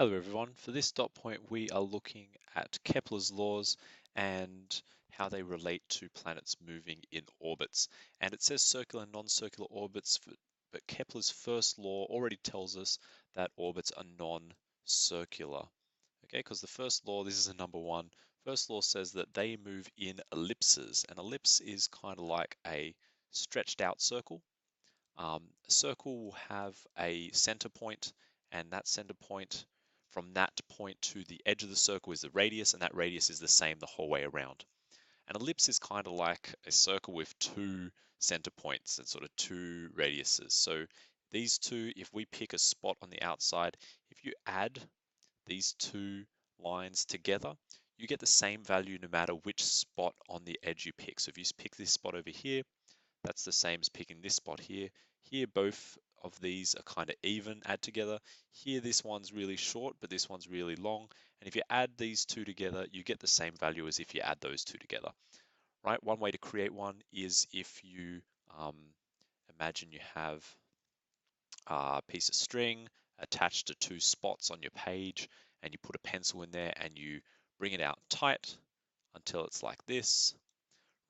Hello everyone. For this dot point, we are looking at Kepler's laws and how they relate to planets moving in orbits. And it says circular and non-circular orbits, but Kepler's first law already tells us that orbits are non-circular. Okay, because the first law, this is a number one, first law says that they move in ellipses. An ellipse is kind of like a stretched out circle. A circle will have a center point, and that center point, from that point to the edge of the circle, is the radius, and that radius is the same the whole way around. An ellipse is kind of like a circle with two center points and sort of two radiuses. So these two, if we pick a spot on the outside, if you add these two lines together, you get the same value no matter which spot on the edge you pick. So if you pick this spot over here, that's the same as picking this spot here. Here, both of these are kind of even, add together. Here, this one's really short, but this one's really long. And if you add these two together, you get the same value as if you add those two together, right? One way to create one is if you imagine you have a piece of string attached to two spots on your page, and you put a pencil in there and you bring it out tight until it's like this,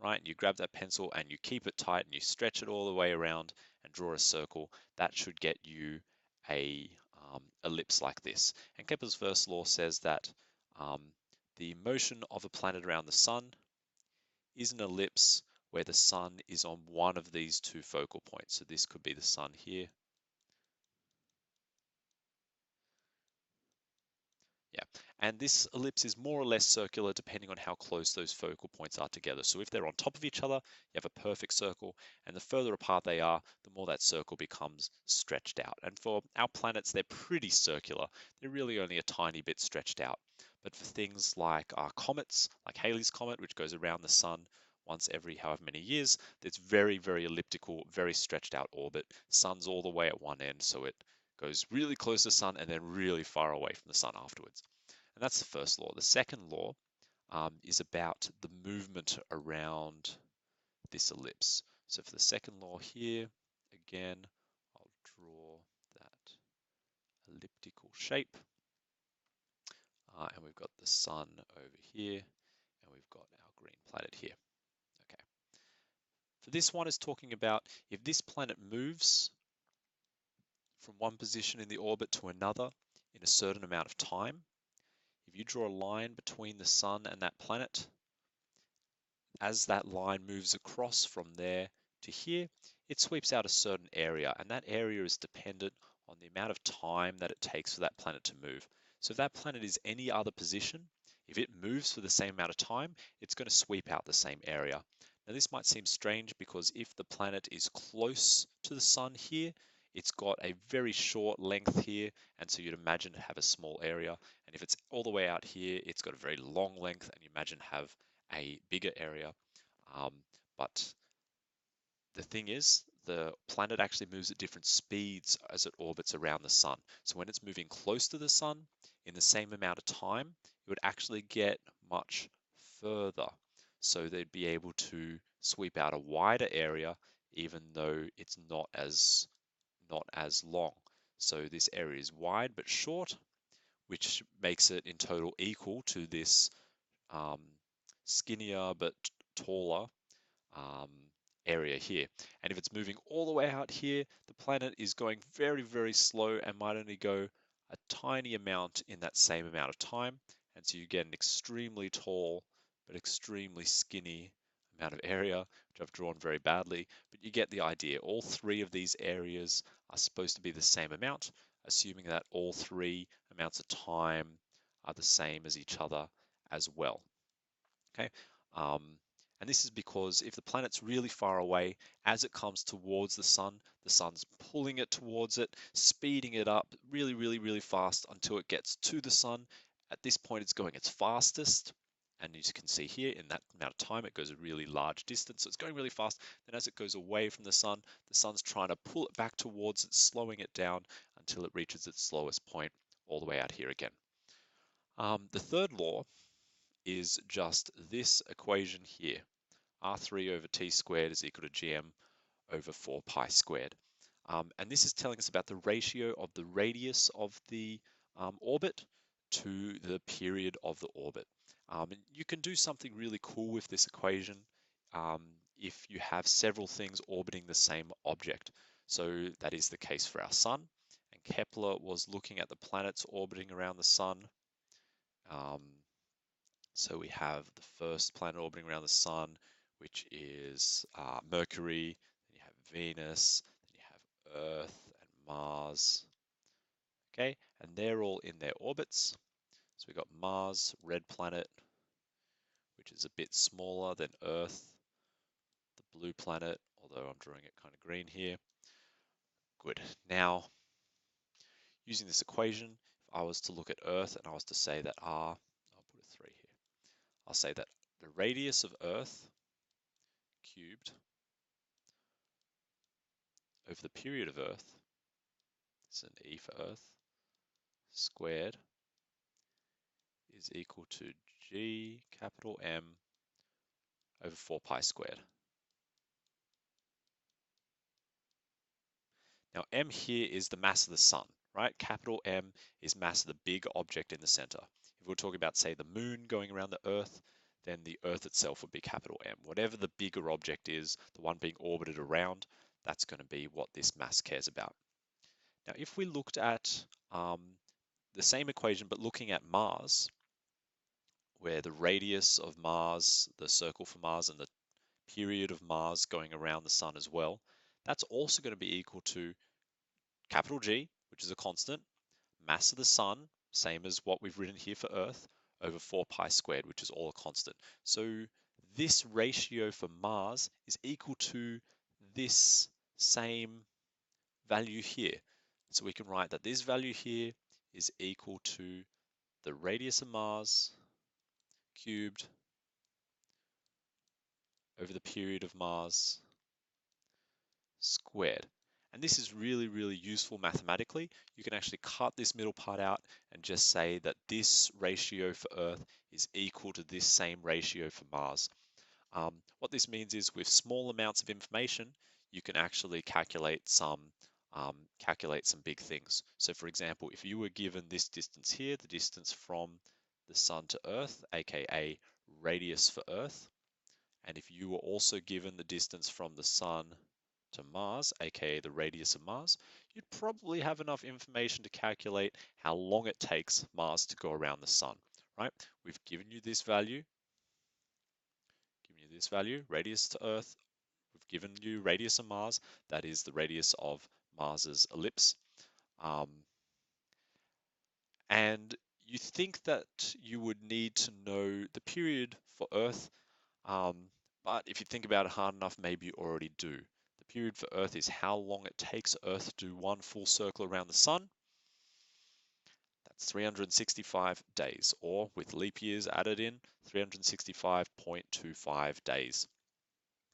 right? And you grab that pencil and you keep it tight and you stretch it all the way around and draw a circle. That should get you a ellipse like this. And Kepler's first law says that the motion of a planet around the sun is an ellipse where the sun is on one of these two focal points. So this could be the sun here. Yeah, and this ellipse is more or less circular depending on how close those focal points are together. So if they're on top of each other, you have a perfect circle, and the further apart they are, the more that circle becomes stretched out. And for our planets, they're pretty circular. They're really only a tiny bit stretched out. But for things like comets, like Halley's Comet, which goes around the sun once every however many years, it's very, very elliptical, very stretched out orbit. Sun's all the way at one end, so it goes really close to the sun and then really far away from the sun afterwards. And that's the first law. The second law is about the movement around this ellipse. So for the second law here, again, I'll draw that elliptical shape. And we've got the sun over here, and we've got our green planet here. Okay. So this one is talking about if this planet moves from one position in the orbit to another in a certain amount of time, if you draw a line between the sun and that planet, as that line moves across from there to here, it sweeps out a certain area, and that area is dependent on the amount of time that it takes for that planet to move. So if that planet is any other position, if it moves for the same amount of time, it's going to sweep out the same area. Now this might seem strange because if the planet is close to the sun here, it's got a very short length here, and so you'd imagine to have a small area. And if it's all the way out here, it's got a very long length, and you imagine have a bigger area. But the thing is, the planet actually moves at different speeds as it orbits around the sun. So when it's moving close to the sun in the same amount of time, it would actually get much further. So they'd be able to sweep out a wider area, even though it's not as long. So this area is wide but short, which makes it in total equal to this um, skinnier but taller um, area here. And if it's moving all the way out here, the planet is going very, very slow and might only go a tiny amount in that same amount of time. And so you get an extremely tall but extremely skinny amount of area, which I've drawn very badly, but you get the idea. All three of these areas are supposed to be the same amount, assuming that all three amounts of time are the same as each other as well. Okay, and this is because if the planet's really far away, as it comes towards the sun's pulling it towards it, speeding it up really, really, really fast until it gets to the sun. At this point, it's going its fastest. And as you can see here, in that amount of time, it goes a really large distance. So it's going really fast. Then as it goes away from the sun's trying to pull it back towards it, slowing it down until it reaches its slowest point all the way out here again. The third law is just this equation here. R3 over T squared is equal to GM over 4 pi squared. And this is telling us about the ratio of the radius of the orbit to the period of the orbit. And you can do something really cool with this equation um, if you have several things orbiting the same object. So that is the case for our sun. And Kepler was looking at the planets orbiting around the sun. Um, so we have the first planet orbiting around the sun, which is Mercury. Then you have Venus. Then you have Earth and Mars. Okay, and they're all in their orbits. So we've got Mars, red planet, which is a bit smaller than Earth, the blue planet, although I'm drawing it kind of green here. Good. Now, using this equation, if I was to look at Earth and I was to say that I'll put a 3 here. I'll say that the radius of Earth cubed over the period of Earth, it's an E for Earth, squared is equal to G capital M over 4 pi squared. Now M here is the mass of the sun, right? Capital M is mass of the big object in the center. If we're talking about, say, the moon going around the Earth, then the Earth itself would be capital M. Whatever the bigger object is, the one being orbited around, that's going to be what this mass cares about. Now, if we looked at the same equation, but looking at Mars, where the radius of Mars, the circle for Mars, and the period of Mars going around the sun as well, that's also going to be equal to capital G, which is a constant, mass of the sun, same as what we've written here for Earth, over 4 pi squared, which is all a constant. So this ratio for Mars is equal to this same value here. So we can write that this value here is equal to the radius of Mars cubed over the period of Mars squared. And this is really, really useful mathematically. You can actually cut this middle part out and just say that this ratio for Earth is equal to this same ratio for Mars. What this means is with small amounts of information, you can actually calculate some big things. So for example, if you were given this distance here, the distance from the sun to Earth, aka radius for Earth, and if you were also given the distance from the sun to Mars, aka the radius of Mars, you'd probably have enough information to calculate how long it takes Mars to go around the sun, right? We've given you this value, radius to Earth. We've given you radius of Mars, that is the radius of Mars's ellipse. Um, and you think that you would need to know the period for Earth, but if you think about it hard enough, maybe you already do. The period for Earth is how long it takes Earth to do one full circle around the sun. That's 365 days, or with leap years added in, 365.25 days.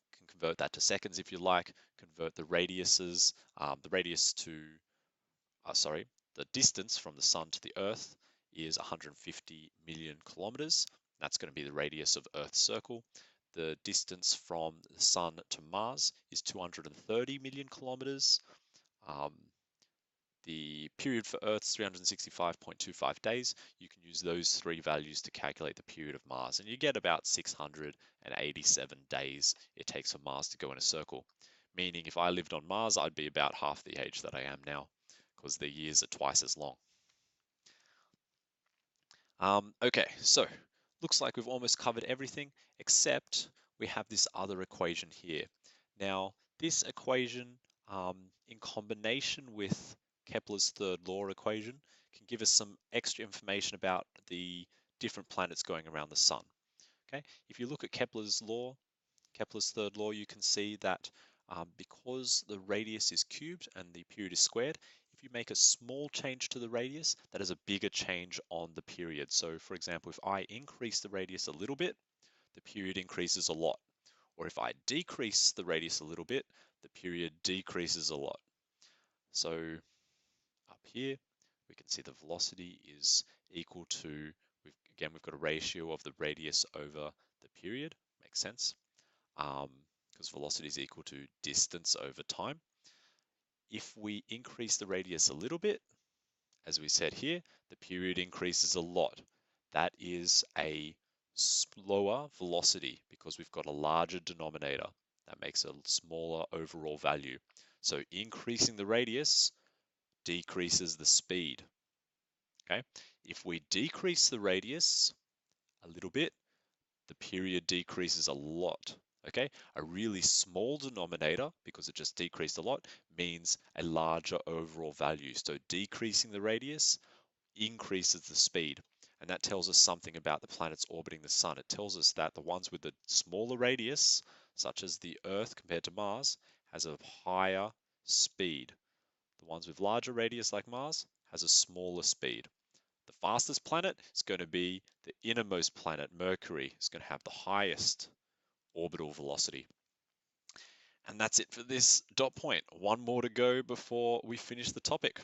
You can convert that to seconds if you like, convert the radiuses, the distance from the sun to the Earth is 150 million kilometers. That's going to be the radius of Earth's circle. The distance from the sun to Mars is 230 million kilometers. Um, the period for Earth's 365.25 days. You can use those three values to calculate the period of Mars, and you get about 687 days it takes for Mars to go in a circle. Meaning if I lived on Mars, I'd be about half the age that I am now, because the years are twice as long. Okay, so looks like we've almost covered everything, except we have this other equation here. Now, this equation, in combination with Kepler's third law equation, can give us some extra information about the different planets going around the sun. Okay, if you look at Kepler's third law, you can see that because the radius is cubed and the period is squared, if you make a small change to the radius, that is a bigger change on the period. So for example, if I increase the radius a little bit, the period increases a lot. Or if I decrease the radius a little bit, the period decreases a lot. So up here, we can see the velocity is equal to, we've got a ratio of the radius over the period, makes sense, because velocity is equal to distance over time. If we increase the radius a little bit, as we said here, the period increases a lot. That is a slower velocity because we've got a larger denominator. That makes a smaller overall value. So increasing the radius decreases the speed. Okay, if we decrease the radius a little bit, the period decreases a lot. Okay, a really small denominator, because it just decreased a lot, means a larger overall value. So decreasing the radius increases the speed. And that tells us something about the planets orbiting the sun. It tells us that the ones with the smaller radius, such as the Earth compared to Mars, has a higher speed. The ones with larger radius like Mars has a smaller speed. The fastest planet is going to be the innermost planet, Mercury. It's going to have the highest orbital velocity. And that's it for this dot point. One more to go before we finish the topic.